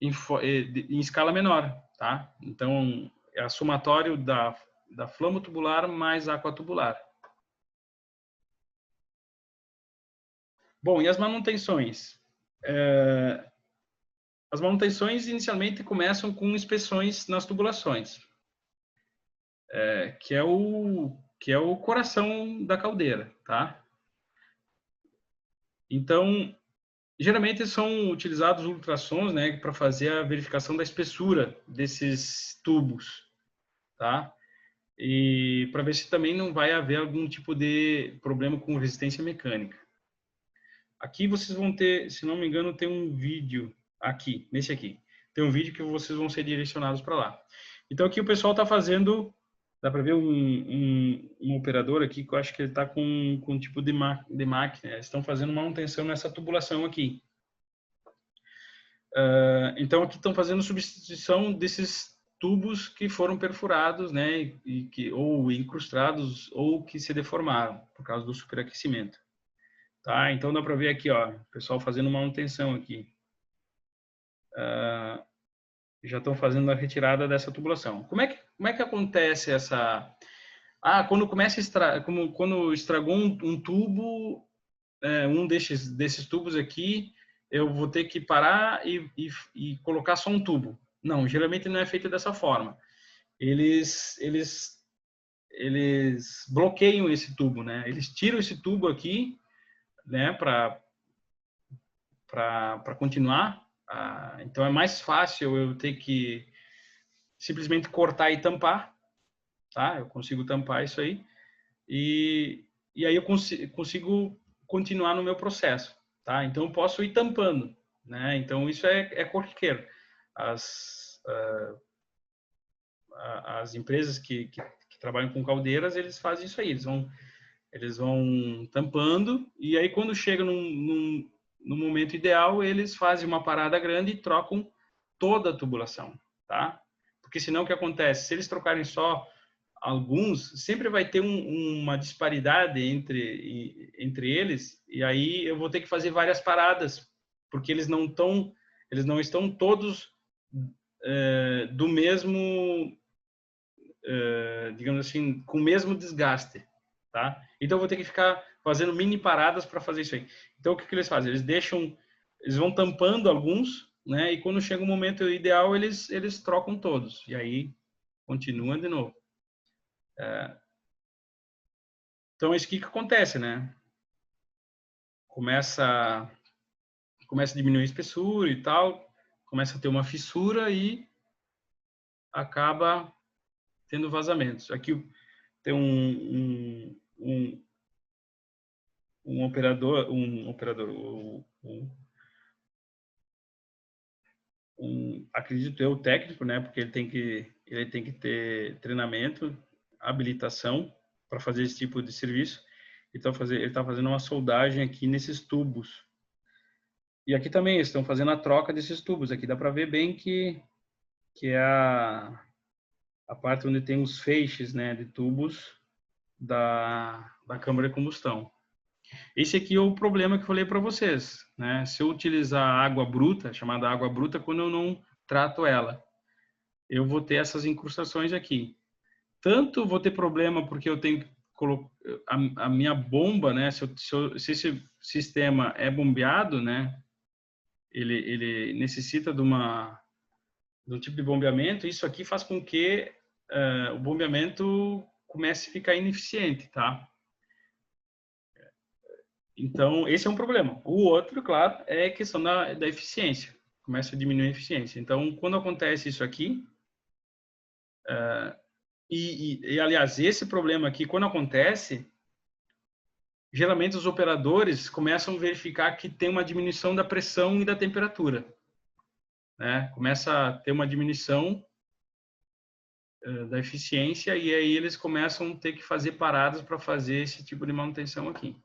em escala menor, tá? Então, é a somatório da flamo-tubular mais aquatubular. Bom, e as manutenções? As manutenções inicialmente começam com inspeções nas tubulações, que é o coração da caldeira, tá? Então, geralmente são utilizados ultrassons, né, para fazer a verificação da espessura desses tubos, tá? E para ver se também não vai haver algum tipo de problema com resistência mecânica. Aqui vocês vão ter, se não me engano, tem um vídeo aqui, nesse aqui. Tem um vídeo que vocês vão ser direcionados para lá. Então aqui o pessoal está fazendo, dá para ver um operador aqui que eu acho que ele está com um tipo de máquina. Eles estão fazendo manutenção nessa tubulação aqui. Então aqui estão fazendo substituição desses tubos que foram perfurados, né, ou incrustados ou que se deformaram por causa do superaquecimento. Tá? Então dá para ver aqui, ó, o pessoal fazendo manutenção aqui. Já estão fazendo a retirada dessa tubulação. Como é que acontece essa? Quando começa quando estragou um tubo, um desses tubos aqui, eu vou ter que parar e colocar só um tubo. Não, geralmente não é feito dessa forma. Eles bloqueiam esse tubo, né? Eles tiram esse tubo aqui, né, para continuar. Então é mais fácil eu ter que simplesmente cortar e tampar, tá? Eu consigo tampar isso aí e aí eu consigo continuar no meu processo, tá? Então eu posso ir tampando, né? Então isso é corriqueiro. As empresas que trabalham com caldeiras, eles fazem isso aí, eles vão tampando e aí quando chega no momento ideal, eles fazem uma parada grande e trocam toda a tubulação, tá? Porque senão o que acontece? Se eles trocarem só alguns, sempre vai ter uma disparidade entre eles e aí eu vou ter que fazer várias paradas, porque eles não estão todos do mesmo, digamos assim, com o mesmo desgaste, tá? Então eu vou ter que ficar fazendo mini paradas para fazer isso aí. Então o que eles fazem? Eles vão tampando alguns, né? E quando chega o momento ideal, eles trocam todos. E aí continua de novo. Então é isso que acontece, né? Começa a diminuir a espessura e tal, começa a ter uma fissura e acaba tendo vazamentos. Aqui tem um operador, acredito eu, técnico, né? Porque ele tem que ter treinamento, habilitação para fazer esse tipo de serviço. Então, ele está fazendo uma soldagem aqui nesses tubos. E aqui também eles estão fazendo a troca desses tubos. Aqui dá para ver bem que é a parte onde tem os feixes, né, de tubos da câmara de combustão. Esse aqui é o problema que eu falei para vocês, né? Se eu utilizar água bruta, chamada água bruta, quando eu não trato ela, eu vou ter essas incrustações aqui. Tanto vou ter problema porque eu tenho que colocar a minha bomba, né? Se esse sistema é bombeado, né? Ele necessita de um tipo de bombeamento. Isso aqui faz com que o bombeamento comece a ficar ineficiente, tá? Então, esse é um problema. O outro, claro, é a questão da eficiência. Começa a diminuir a eficiência. Então, quando acontece isso aqui, aliás, esse problema aqui, quando acontece, geralmente os operadores começam a verificar que tem uma diminuição da pressão e da temperatura, né? Começa a ter uma diminuição da eficiência e aí eles começam a ter que fazer paradas para fazer esse tipo de manutenção aqui.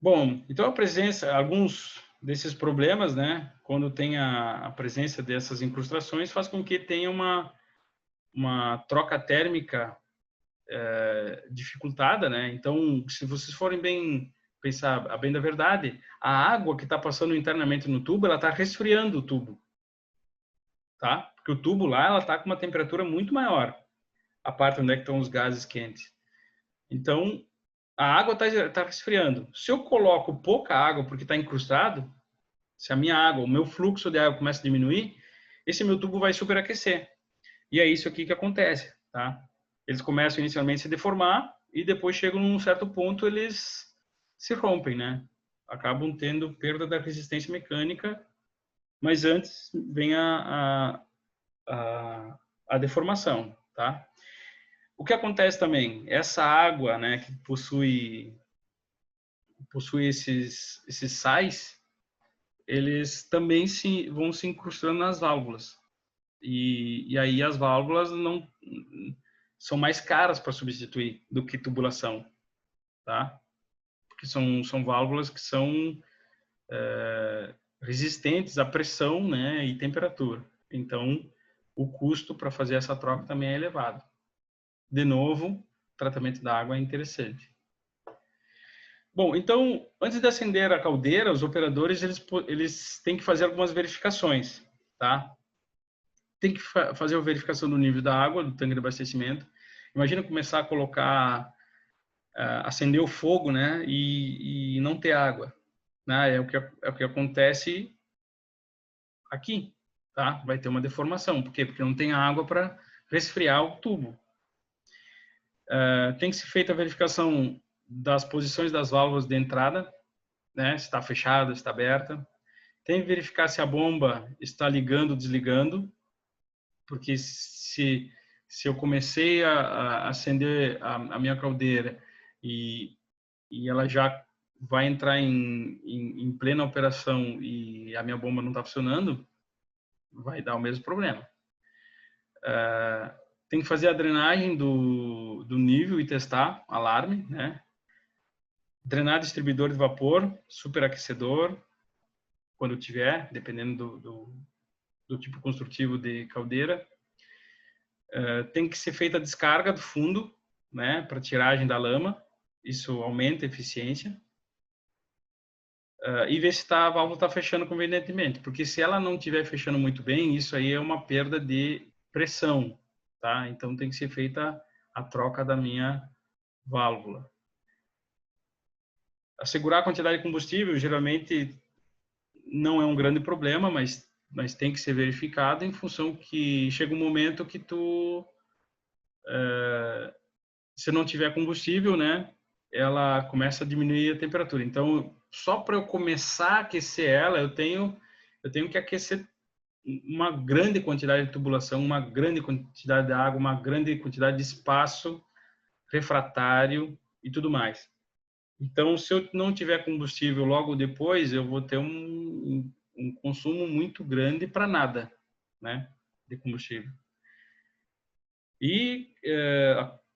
Bom, então a presença, alguns desses problemas, né, quando tem a presença dessas incrustações, faz com que tenha uma troca térmica dificultada, né? Então, se vocês forem bem pensar a bem da verdade, a água que está passando internamente no tubo, ela está resfriando o tubo, tá? Porque o tubo lá, ela está com uma temperatura muito maior, a parte onde é que estão os gases quentes. Então, a água está resfriando. Se eu coloco pouca água porque está incrustado, se a minha água, o meu fluxo de água começa a diminuir, esse meu tubo vai superaquecer. E é isso aqui que acontece, tá? Eles começam inicialmente a se deformar e depois chegam num certo ponto, eles se rompem, né? Acabam tendo perda da resistência mecânica, mas antes vem a deformação, tá? O que acontece também, essa água, né, que possui esses sais, eles também vão se incrustando nas válvulas. E aí as válvulas não são mais caras para substituir do que tubulação, tá? Porque são válvulas que são resistentes à pressão, né, e temperatura. Então, o custo para fazer essa troca também é elevado. De novo, o tratamento da água é interessante. Bom, então, antes de acender a caldeira, os operadores eles têm que fazer algumas verificações, tá? Tem que fazer a verificação do nível da água, do tanque de abastecimento. Imagina começar a colocar, acender o fogo, né, e não ter água, né? É o que acontece aqui, tá? Vai ter uma deformação. Por quê? Porque não tem água para resfriar o tubo. Tem que ser feita a verificação das posições das válvulas de entrada, né? Se está fechada, se está aberta. Tem que verificar se a bomba está ligando ou desligando, porque se eu comecei a acender a minha caldeira e ela já vai entrar em plena operação e a minha bomba não está funcionando, vai dar o mesmo problema. Tem que fazer a drenagem do nível e testar alarme, né? Drenar distribuidor de vapor, superaquecedor, quando tiver, dependendo do tipo construtivo de caldeira. Tem que ser feita a descarga do fundo, né, para tiragem da lama. Isso aumenta a eficiência. E ver se a válvula está fechando convenientemente, porque se ela não estiver fechando muito bem, isso aí é uma perda de pressão, tá? Então tem que ser feita a troca da minha válvula. Assegurar a quantidade de combustível geralmente não é um grande problema, mas tem que ser verificado em função que chega um momento que se não tiver combustível, né, ela começa a diminuir a temperatura. Então, só para eu começar a aquecer ela, eu tenho que aquecer uma grande quantidade de tubulação, uma grande quantidade de água, uma grande quantidade de espaço refratário e tudo mais. Então, se eu não tiver combustível logo depois, eu vou ter um consumo muito grande para nada, né, de combustível. E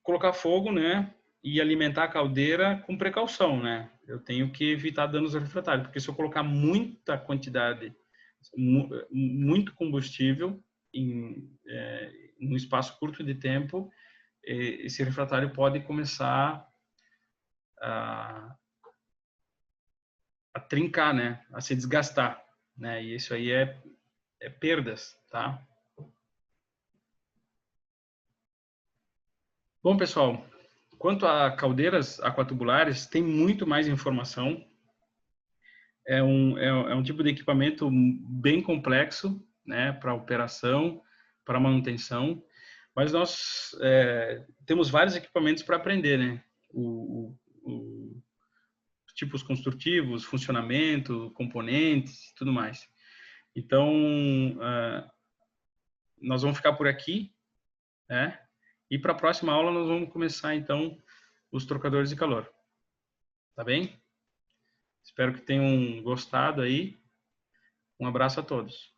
colocar fogo, né, e alimentar a caldeira com precaução, né? Eu tenho que evitar danos refratários, porque se eu colocar muita quantidade, muito combustível em um espaço curto de tempo, esse refratário pode começar a trincar, né? A se desgastar, né? E isso aí é perdas, tá? Bom, pessoal, quanto a caldeiras aquatubulares, tem muito mais informação. É um tipo de equipamento bem complexo, né? Para operação, para manutenção. Mas nós temos vários equipamentos para aprender, né? Tipos construtivos, funcionamento, componentes, tudo mais. Então, nós vamos ficar por aqui, né? E para a próxima aula nós vamos começar, então, os trocadores de calor. Tá bem? Espero que tenham gostado aí. Um abraço a todos.